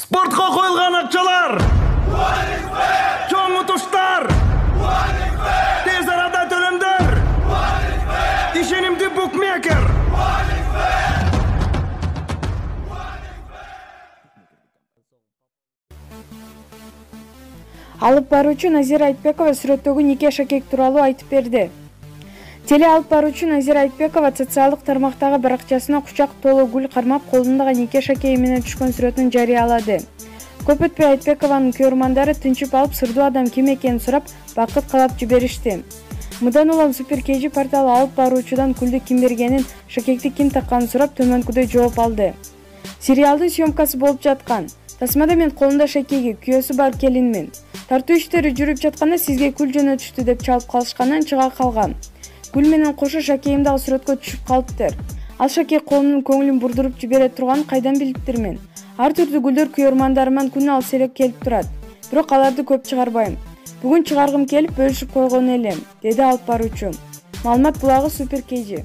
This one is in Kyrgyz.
Спортқа қойылған ақшалар, чоң ұтыштар, тез арада төлемдер, ишенимді букмекер. Алып баруучу Назира Айтбекова сүрөттөгү нике шакек тууралуу айтып берди. Теле алып баруучу Назира Айтбекова социалдык тармактагы баракчасына кучак толуу гүл кармап колундагы нике шакеги менен түшкөн сүрөтүн жарыялады. Көп өтпөй Айтбекованын көрөрмандары тынчып алып сырдуу адам ким экенин сурап бакыт каалап жиберишти. Мындан улам Супер KG порталы алып баруучудан гүлдү ким бергенин, шакекти ким такканын сурап төмөнкүдөй жооп алды. Сериалдын съемкасы болуп жаткан. Тасмада мен колумда шакеги, күйөөсү бар келинмин. Тартуу иштери жүрүп жатканда сизге гүл жөнөтүштү деп чалып калышкандан чыга калгам. Гүл менен кошо шакегим дагы сүрөткө түшүп калыптыр. Ал шакек колумдун көңүлүн бурдуруп жибере турганын кайдан билиптирмин? Ар түрдүү гүлдөр күйөрмандарыман күнү алыс эле келип турат. Бирок аларды көп чыгарбайм. Бүгүн чыгаргым келип бөлүшүп койгон элем, деди алып баруучу. Маалымат булагы Супер KG.